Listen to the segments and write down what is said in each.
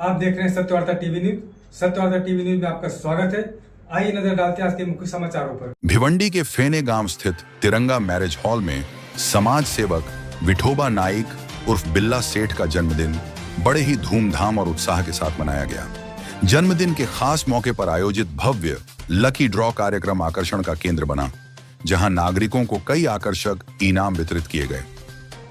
आप देख रहे हैं Satyavarta TV news. Satyavarta TV news में आपका स्वागत है। आइए नजर डालते हैं आज के मुख्य समाचारों पर। भिवंडी के फेने गांव स्थित तिरंगा मैरिज हॉल में समाज सेवक विठोबा नाइक उर्फ बिल्ला सेठ का जन्मदिन बड़े ही धूमधाम और उत्साह के साथ मनाया गया। जन्मदिन के खास मौके पर आयोजित भव्य लकी ड्रॉ कार्यक्रम आकर्षण का केंद्र बना, जहां नागरिकों को कई आकर्षक इनाम वितरित किए गए।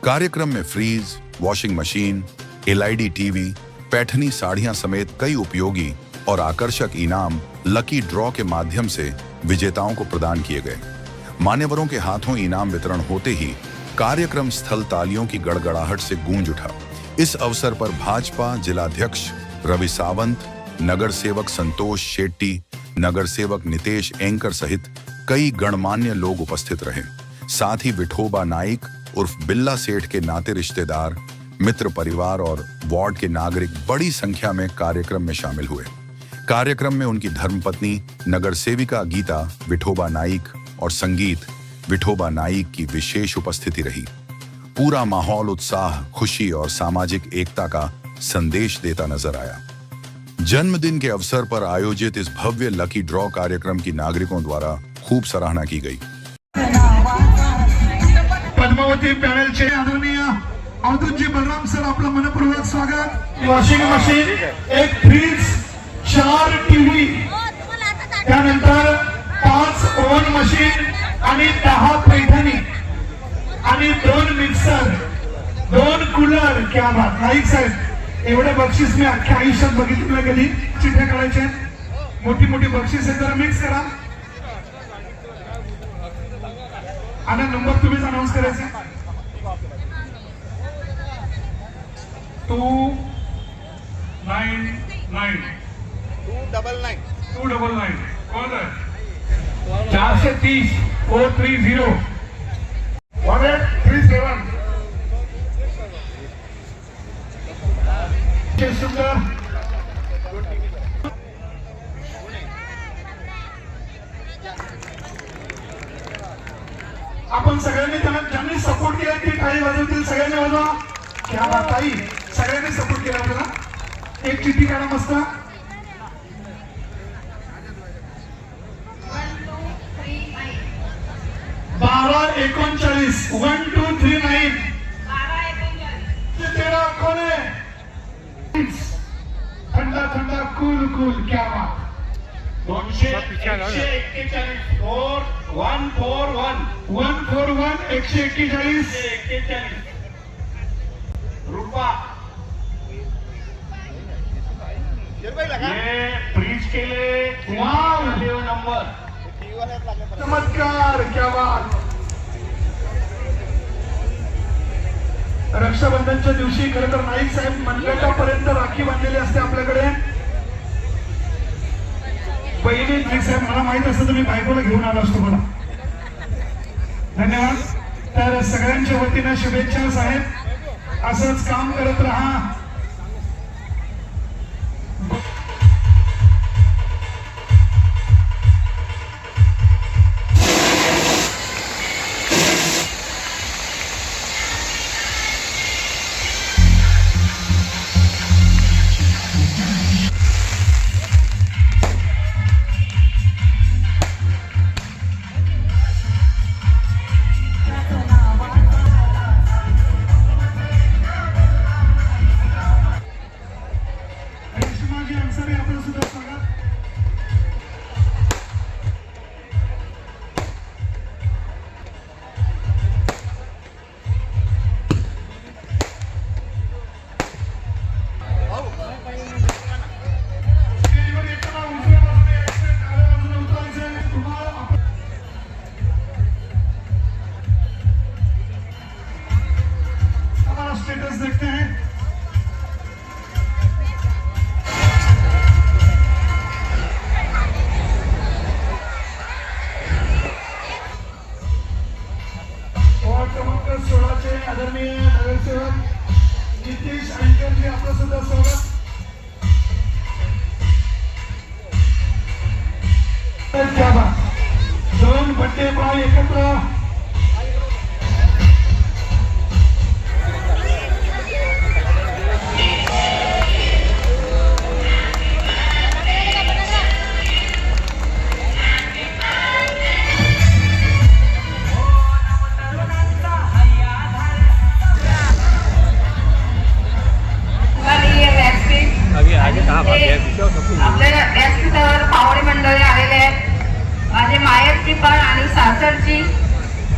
कार्यक्रम में fridge, washing machine, LED TV, Paithani साड़ियां समेत कई उपयोगी और आकर्षक इनाम लकी ड्रॉ के माध्यम से विजेताओं को प्रदान किए गए। मान्यवरों के हाथों इनाम वितरण होते ही कार्यक्रम स्थल तालियों की गड़गड़ाहट से गूंज उठा। इस अवसर पर भाजपा जिलाध्यक्ष रवि सावंत, नगर सेवक संतोष शेट्टी, नगर सेवक नितेश एंकर सहित कई गणमान्य लोग उपस्थित रहे। साथ ही विठोबा नाइक उर्फ बिल्ला सेठ के नाते रिश्तेदार, मित्र परिवार और वार्ड के नागरिक बड़ी संख्या में कार्यक्रम में शामिल हुए। कार्यक्रम में उनकी धर्मपत्नी नगर सेविका गीता विठोबा नाइक और संगीत विठोबा नाइक की विशेष उपस्थिति रही। पूरा माहौल उत्साह, खुशी और सामाजिक एकता का संदेश देता नजर आया। जन्मदिन के अवसर पर आयोजित इस भव्य लकी ड्रॉ कार्यक्रम की नागरिकों द्वारा खूब सराहना की गई। पद्मावती पॅनलचे आदरणीय अवधूतजी बलराम सर, आपलं मनपूर्वक स्वागत। वॉशिंग मशीन, एक फ्रीज, 4 टीव्ही, त्यानंतर 5 ओव्हन मशीन आणि 10 पैठणी आणि 2 मिक्सर, 2 कूलर। क्या बात नाईक साहेब, एवढे बक्षीस मी अख्ख्या आयुष्यात बघितलं नाही कधी। चिठ्ठ्या काढायच्या, मोठी मोठी बक्षीस आहे, जरा मिक्स करा आणि नंबर तुम्हीच अनाउन्स करायचा। 299 299 कौन है? 430 430 1837 सुंदर। आपण सगळ्यांनी त्यांना ज्यांनी सपोर्ट केला ते टाळी वाजवतील, सगळ्यांनी वाजवा। क्या बात ताई, सगळ्यांनी सपोर्ट केला आपल्याला। एक चिठ्ठी काढा मस्त। 1239 1239 तेरा कोण आहे? थंडा थंडा कूल कूल। क्या बात। 241 141 141 रुपा। ये फ्रीज केले, वाव नंबर, चमत्कार। क्या बात। रक्षाबंधनच्या दिवशी खरं तर नाईक साहेब मनगटापर्यंत राखी बांधलेली असते आपल्याकडे। पहिली नाईक साहेब, मला माहित असतं तुम्ही बायकोला घेऊन आला असतो मला। धन्यवाद। तर सगळ्यांच्या वतीने शुभेच्छा साहेब, असंच काम करत राहा। स्टेटस देखते हैं। वॉर्ड क्रमांक 16 चे आदरणीय नगरसेवक नितेश एंकर जी, आपलं सुद्धा स्वागत। क्या बात। 2 बड्डे बॉय एकत्र। प्रिन्सिपल आणि सासरची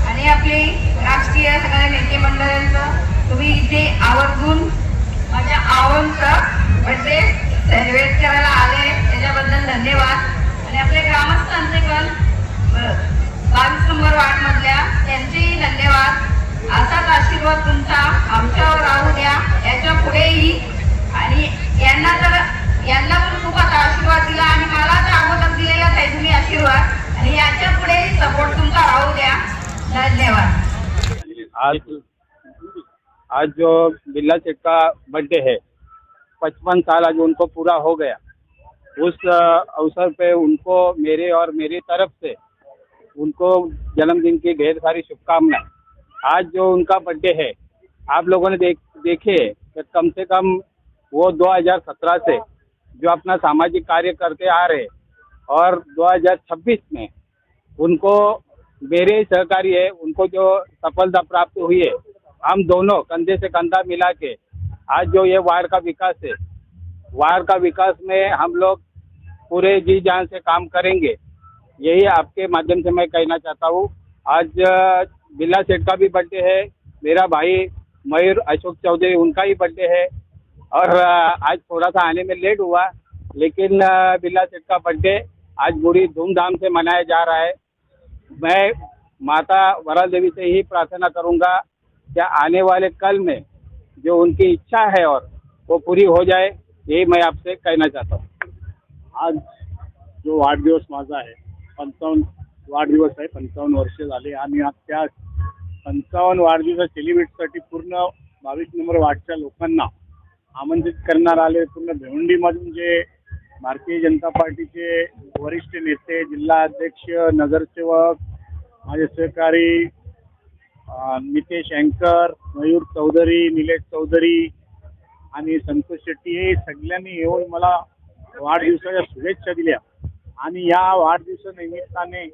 आणि आपले राष्ट्रीय सगळ्या नेते मंडळांचं तुम्ही इथे आवर्जून माझ्या आवडतं बर्थडे सेलिब्रेट करायला आले त्याच्याबद्दल धन्यवाद. आणि आपले ग्रामस्थांचे पण 22 नंबर वार्ड मधल्या त्यांचेही धन्यवाद. असाच आशीर्वाद तुमचा आमच्यावर राहू द्या याच्या पुढेही. आणि यांना पण खूप आता आशीर्वाद दिला आणि मला तर अगोदर दिलेलाच आहे तुम्ही आशीर्वाद आणि याच्या पुढेही सपोर्ट तुमचा राहू द्या. धन्यवाद. आज जो बिल्ला सेठ का बर्थडे है, 55 साल आज उनको पूरा हो गया. उस अवसर पे उनको मेरे और मेरी तरफ से उनको जन्मदिन की ढेर सारी शुभकामनाएं. आज जो उनका बर्थडे है, आप लोगों ने देखे कि कम से कम वो 2017 से जो अपना सामाजिक कार्य करते आ रहे और 2026 में उनको मेरे सहकारी है, उनको जो सफलता प्राप्त हुई है, हम दोनों कंधे से कंधा मिला के आज जो ये वार्ड का विकास है, वार्ड का विकास में हम लोग पूरे जी जान से काम करेंगे. यही आपके माध्यम से मैं कहना चाहता हूँ. आज बिल्ला सेठ का भी बर्थडे है, मेरा भाई मयूर अशोक चौधरी उनका ही बर्थडे है और आज थोड़ा सा आने में लेट हुआ, लेकिन बिल्ला सेठ का बर्थडे आज बड़ी धूमधाम से मनाया जा रहा है. मैं माता वराल देवी से ही प्रार्थना करूंगा कि आने वाले कल में जो उनकी इच्छा है और वो पूरी हो जाए, यही मैं आपसे कहना चाहता हूँ. आज जो वाढदिवस माझा आहे 55 वाढदिवस आहे. 55 वर्ष झाले आणि आज त्या 55 वाढदिवस सेलिब्रेटसाठी पूर्ण 22 नंबर वार्डच्या लोकांना आमंत्रित करणार आले. पूर्ण भिवंडीमधून जे भारतीय जनता पार्टीचे वरिष्ठ नेते, जिल्हा अध्यक्ष, नगरसेवक, माझे सहकारी नितेश अँकर, मयूर चौधरी, निलेश चौधरी आणि संतोष शेट्टी हे सगळ्यांनी येऊन मला वाढदिवसाच्या शुभेच्छा दिल्या. आणि या वाढदिवसानिमित्ताने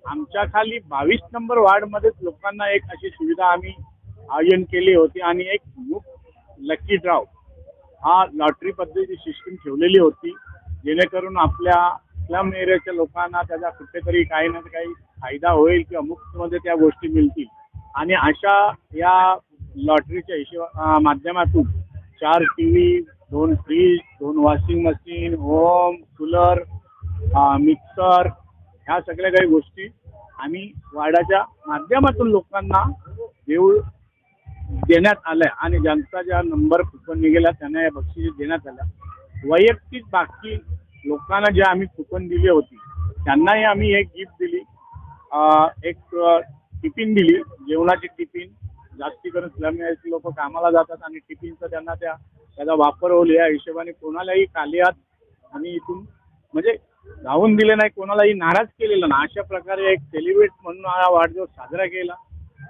आमच्या खाली 22 नंबर वार्डमध्येच लोकांना एक अशी सुविधा आम्ही आयोजन केली होती आणि एक लकी ड्राव हा लॉटरी पद्धतीची सिस्टीम ठेवलेली होती, जेणेकरून आपल्या स्लम एरियाच्या लोकांना त्याचा कुठेतरी काही ना काही फायदा होईल किंवा मुफ्तमध्ये त्या गोष्टी मिळतील. आणि अशा या लॉटरीच्या माध्यमातून 4 TV, 2 fridge, 2 washing machine, home, cooler, mixer ह्या सगळ्या काही गोष्टी आम्ही वार्डाच्या माध्यमातून लोकांना देण्यात आल्या. आणि ज्यांचा ज्या नंबर कुपन निघाला त्यांना या बक्षीस देण्यात आल्या. वैयक्तिक बाकी लोकांना जे आम्ही कुपन दिली होती त्यांनाही आम्ही एक गिफ्ट दिली, एक टिफिन दिली, जेवणाची टिफिन. जास्ती करून स्लम एरियाचे लोक कामाला जातात आणि टिफिनचा त्यांना त्याचा वापर होईल या हिशोबाने कोणालाही कालियात आणि इथून म्हणजे जाऊन दिले नाही, कोणालाही नाराज केलेलं ना. अशा प्रकारे एक सेलिब्रेट म्हणून हा वाढदिवस साजरा केला.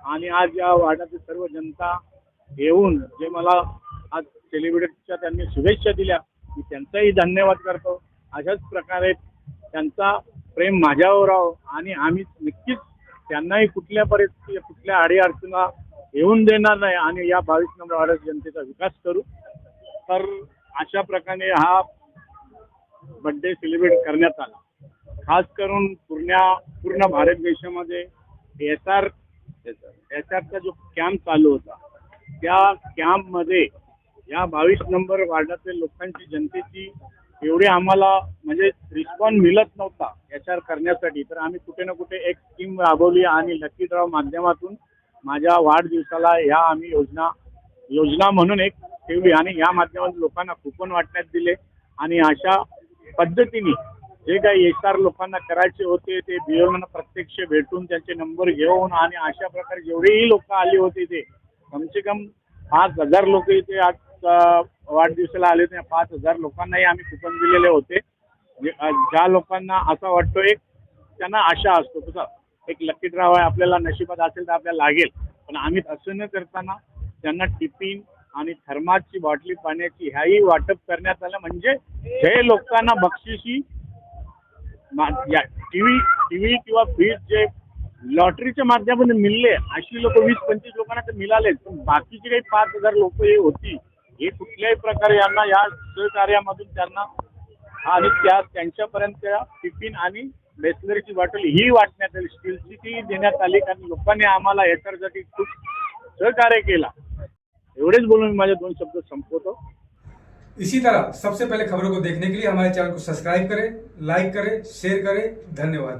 आणि आज या वार्डातील सर्व जनता येऊन जे मला आज सेलिब्रेटच्या त्यांनी शुभेच्छा दिल्या, मी त्यांचाही धन्यवाद करतो. अशाच प्रकारे त्यांचा प्रेम माझ्यावर राहो आणि आम्ही नक्कीच त्यांनाही कुठल्या परिस्थिती, कुठल्या अडीअडचणीला येऊन देणार नाही आणि या 22 नंबर वार्डाच्या जनतेचा विकास करू. तर अशा प्रकारे हा बर्थडे सेलिब्रेट करण्यात आला. खास करून पूर्ण भारत देशामध्ये एसआरचा जो कॅम्प चालू होता, त्या कॅम्पमध्ये या 22 नंबर वार्डातील लोकांची, जनतेची एवढी आम्हाला म्हणजे रिस्पॉन्स मिळत नव्हता एसआर करण्यासाठी. तर आम्ही कुठे ना कुठे एक स्कीम राबवली आणि लकी ड्रॉ माध्यमातून माझ्या वाढदिवसाला ह्या आम्ही योजना म्हणून एक ठेवली आणि या माध्यमातून लोकांना कुपन वाटण्यात दिले. आणि अशा पद्धतीने जे काही एसआर लोकांना करायचे होते ते बिओना प्रत्यक्ष भेटून त्यांचे नंबर घेऊन आणि अशा प्रकारे जेवढेही लोक आले होते ते कमसे कम 5000 लोक इथे आज वाढदिवसाला आले होते. 5000 लोकांनाही आम्ही कुपन दिलेले होते. ज्या लोकांना असा वाटतो एक त्यांना आशा असतो तसा एक लकी ड्राव आहे, आपल्याला नशिबात असेल तर आपल्याला लागेल. पण आम्ही असं न करताना त्यांना टिफिन आणि थर्मासची बॉटली पाण्याची ह्याही वाटप करण्यात आलं. म्हणजे हे लोकांना बक्षिसी टीव्ही किंवा फ्रीज जे लॉटरीच्या माध्यमातून मिळले अशी लोक 20-25 लोकांना तर मिळालेच, पण बाकीचे काही 5000 लोक हे होती हे कुठल्याही प्रकारे यांना या सहकार्यामधून त्यांना आणि त्यांच्यापर्यंत टिफिन आणि बिस्लरीची बॉटल ही वाटण्यात आली, स्टीलची ती देण्यात आली, कारण लोकांनी आम्हाला याच्यासाठी खूप सहकार्य केला. एवढेच बोलून मी माझे 2 शब्द संपवतो. इसी तरह सबसे पहले खबरों को देखने के लिए हमारे चैनल को सब्सक्राइब करें, लाइक करें, शेयर करें. धन्यवाद.